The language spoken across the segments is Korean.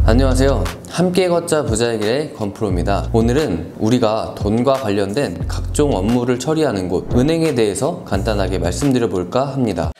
안녕하세요. 함께 걷자 부자의 길의 권프로입니다. 오늘은 우리가 돈과 관련된 각종 업무를 처리하는 곳, 은행에 대해서 간단하게 말씀드려 볼까 합니다.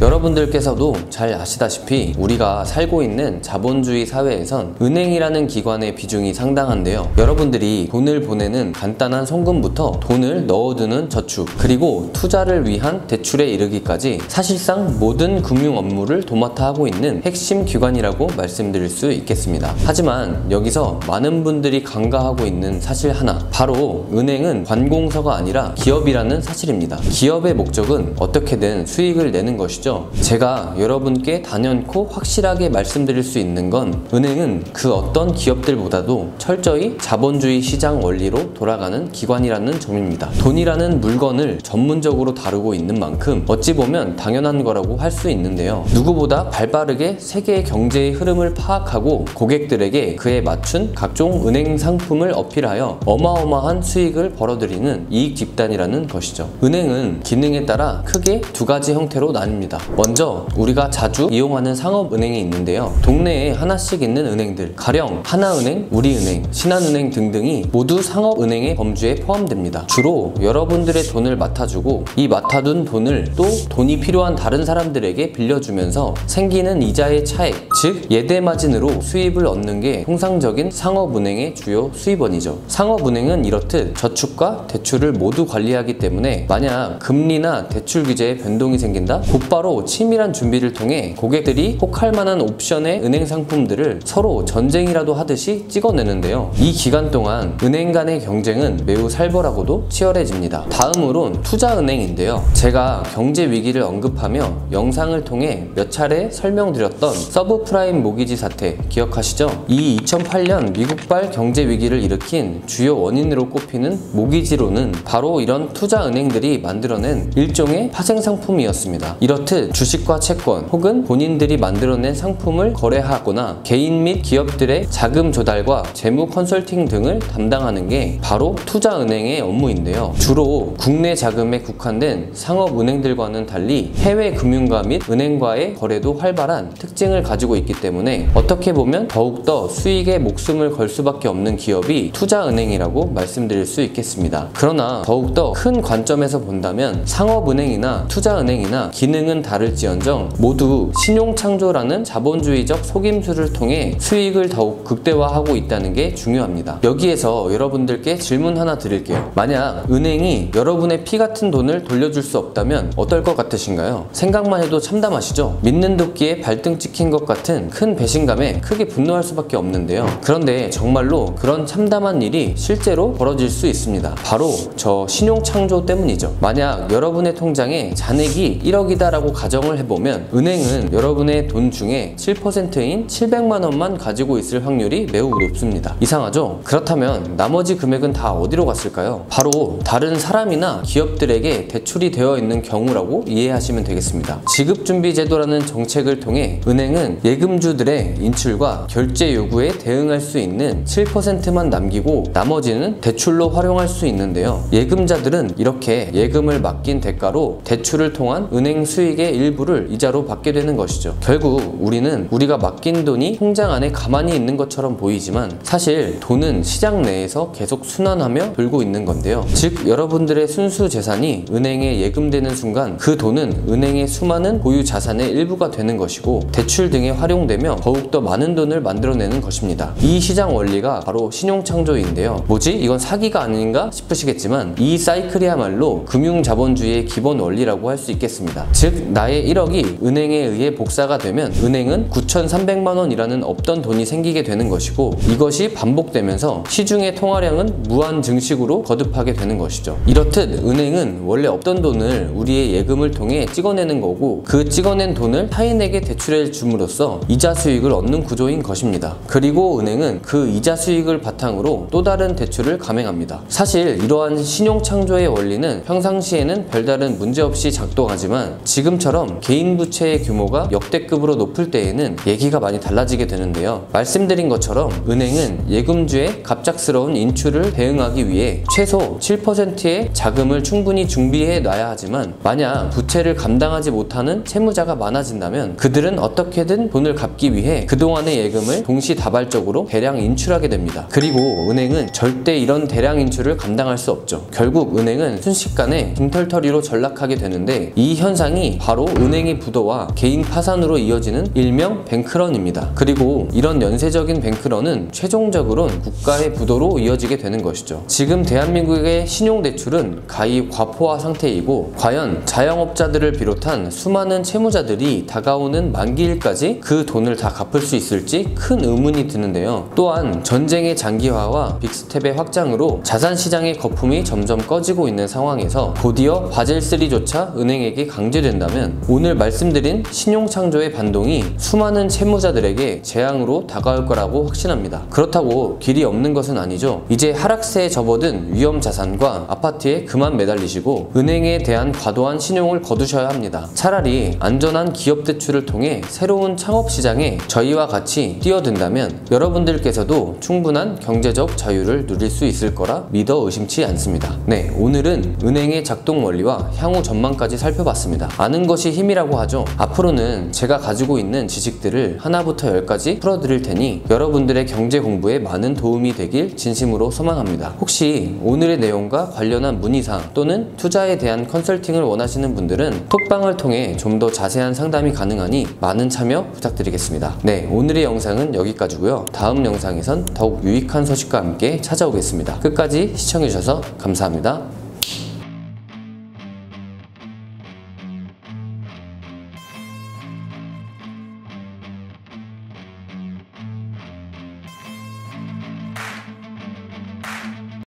여러분들께서도 잘 아시다시피 우리가 살고 있는 자본주의 사회에선 은행이라는 기관의 비중이 상당한데요. 여러분들이 돈을 보내는 간단한 송금부터 돈을 넣어두는 저축, 그리고 투자를 위한 대출에 이르기까지 사실상 모든 금융 업무를 도맡아 하고 있는 핵심 기관이라고 말씀드릴 수 있겠습니다. 하지만 여기서 많은 분들이 간과하고 있는 사실 하나, 바로 은행은 관공서가 아니라 기업이라는 사실입니다. 기업의 목적은 어떻게든 수익을 내는 것이죠. 제가 여러분께 단연코 확실하게 말씀드릴 수 있는 건 은행은 그 어떤 기업들보다도 철저히 자본주의 시장 원리로 돌아가는 기관이라는 점입니다. 돈이라는 물건을 전문적으로 다루고 있는 만큼 어찌 보면 당연한 거라고 할 수 있는데요. 누구보다 발빠르게 세계의 경제의 흐름을 파악하고 고객들에게 그에 맞춘 각종 은행 상품을 어필하여 어마어마한 수익을 벌어들이는 이익 집단이라는 것이죠. 은행은 기능에 따라 크게 두 가지 형태로 나뉩니다. 먼저 우리가 자주 이용하는 상업은행이 있는데요. 동네에 하나씩 있는 은행들, 가령 하나은행, 우리은행, 신한은행 등등이 모두 상업은행의 범주에 포함됩니다. 주로 여러분들의 돈을 맡아주고 이 맡아둔 돈을 또 돈이 필요한 다른 사람들에게 빌려주면서 생기는 이자의 차액, 즉 예대마진으로 수입을 얻는 게 통상적인 상업은행의 주요 수입원이죠. 상업은행은 이렇듯 저축과 대출을 모두 관리하기 때문에 만약 금리나 대출 규제에 변동이 생긴다? 곧바로 치밀한 준비를 통해 고객들이 혹할 만한 옵션의 은행 상품들을 서로 전쟁이라도 하듯이 찍어내는데요. 이 기간 동안 은행 간의 경쟁은 매우 살벌하고도 치열해집니다. 다음으론 투자은행인데요. 제가 경제 위기를 언급하며 영상을 통해 몇 차례 설명드렸던 서브프라임 모기지 사태 기억하시죠? 이 2008년 미국발 경제 위기를 일으킨 주요 원인으로 꼽히는 모기지론은 바로 이런 투자은행들이 만들어낸 일종의 파생상품이었습니다. 이렇듯 주식과 채권 혹은 본인들이 만들어낸 상품을 거래하거나 개인 및 기업들의 자금 조달과 재무 컨설팅 등을 담당하는 게 바로 투자은행의 업무인데요. 주로 국내 자금에 국한된 상업은행들과는 달리 해외 금융가 및 은행과의 거래도 활발한 특징을 가지고 있기 때문에 어떻게 보면 더욱더 수익에 목숨을 걸 수밖에 없는 기업이 투자은행이라고 말씀드릴 수 있겠습니다. 그러나 더욱더 큰 관점에서 본다면 상업은행이나 투자은행이나 기능은 다를지언정 모두 신용창조라는 자본주의적 속임수를 통해 수익을 더욱 극대화하고 있다는 게 중요합니다. 여기에서 여러분들께 질문 하나 드릴게요. 만약 은행이 여러분의 피 같은 돈을 돌려줄 수 없다면 어떨 것 같으신가요? 생각만 해도 참담하시죠? 믿는 도끼에 발등 찍힌 것 같은 큰 배신감에 크게 분노할 수밖에 없는데요. 그런데 정말로 그런 참담한 일이 실제로 벌어질 수 있습니다. 바로 저 신용창조 때문이죠. 만약 여러분의 통장에 잔액이 1억이다 라고 가정을 해보면 은행은 여러분의 돈 중에 7%인 700만 원만 가지고 있을 확률이 매우 높습니다. 이상하죠? 그렇다면 나머지 금액은 다 어디로 갔을까요? 바로 다른 사람이나 기업들에게 대출이 되어 있는 경우라고 이해하시면 되겠습니다. 지급준비제도라는 정책을 통해 은행은 예금주들의 인출과 결제 요구에 대응할 수 있는 7%만 남기고 나머지는 대출로 활용할 수 있는데요. 예금자들은 이렇게 예금을 맡긴 대가로 대출을 통한 은행 수익의 일부를 이자로 받게 되는 것이죠. 결국 우리는 우리가 맡긴 돈이 통장 안에 가만히 있는 것처럼 보이지만 사실 돈은 시장 내에서 계속 순환하며 돌고 있는 건데요. 즉 여러분들의 순수 재산이 은행에 예금되는 순간 그 돈은 은행의 수많은 보유 자산의 일부가 되는 것이고 대출 등에 활용되며 더욱더 많은 돈을 만들어내는 것입니다. 이 시장 원리가 바로 신용창조인데요. 뭐지? 이건 사기가 아닌가 싶으시겠지만 이 사이클이야말로 금융자본주의의 기본 원리라고 할 수 있겠습니다. 즉 나의 1억이 은행에 의해 복사가 되면 은행은 9,300만 원이라는 없던 돈이 생기게 되는 것이고 이것이 반복되면서 시중의 통화량은 무한 증식으로 거듭하게 되는 것이죠. 이렇듯 은행은 원래 없던 돈을 우리의 예금을 통해 찍어내는 거고 그 찍어낸 돈을 타인에게 대출해 줌으로써 이자 수익을 얻는 구조인 것입니다. 그리고 은행은 그 이자 수익을 바탕으로 또 다른 대출을 감행합니다. 사실 이러한 신용창조의 원리는 평상시에는 별다른 문제 없이 작동하지만 지금처럼 것처럼 개인 부채의 규모가 역대급으로 높을 때에는 얘기가 많이 달라지게 되는데요. 말씀드린 것처럼 은행은 예금주의 갑작스러운 인출을 대응하기 위해 최소 7%의 자금을 충분히 준비해 놔야 하지만, 만약 부채를 감당하지 못하는 채무자가 많아진다면 그들은 어떻게든 돈을 갚기 위해 그동안의 예금을 동시다발적으로 대량 인출하게 됩니다. 그리고 은행은 절대 이런 대량 인출을 감당할 수 없죠. 결국 은행은 순식간에 빈털터리로 전락하게 되는데, 이 현상이 바로 은행의 부도와 개인 파산으로 이어지는 일명 뱅크런입니다. 그리고 이런 연쇄적인 뱅크런은 최종적으로는 국가의 부도로 이어지게 되는 것이죠. 지금 대한민국의 신용대출은 가히 과포화 상태이고, 과연 자영업자들을 비롯한 수많은 채무자들이 다가오는 만기일까지 그 돈을 다 갚을 수 있을지 큰 의문이 드는데요. 또한 전쟁의 장기화와 빅스텝의 확장으로 자산시장의 거품이 점점 꺼지고 있는 상황에서 곧이어 바젤3조차 은행에게 강제된다면 오늘 말씀드린 신용창조의 반동이 수많은 채무자들에게 재앙으로 다가올 거라고 확신합니다. 그렇다고 길이 없는 것은 아니죠. 이제 하락세에 접어든 위험자산과 아파트에 그만 매달리시고 은행에 대한 과도한 신용을 거두셔야 합니다. 차라리 안전한 기업 대출을 통해 새로운 창업시장에 저희와 같이 뛰어든다면 여러분들께서도 충분한 경제적 자유를 누릴 수 있을 거라 믿어 의심치 않습니다. 네, 오늘은 은행의 작동 원리와 향후 전망까지 살펴봤습니다. 아는 것이 힘이라고 하죠. 앞으로는 제가 가지고 있는 지식들을 하나부터 열까지 풀어드릴 테니 여러분들의 경제 공부에 많은 도움이 되길 진심으로 소망합니다. 혹시 오늘의 내용과 관련한 문의사항 또는 투자에 대한 컨설팅을 원하시는 분들은 톡방을 통해 좀 더 자세한 상담이 가능하니 많은 참여 부탁드리겠습니다. 네, 오늘의 영상은 여기까지고요. 다음 영상에선 더욱 유익한 소식과 함께 찾아오겠습니다. 끝까지 시청해주셔서 감사합니다.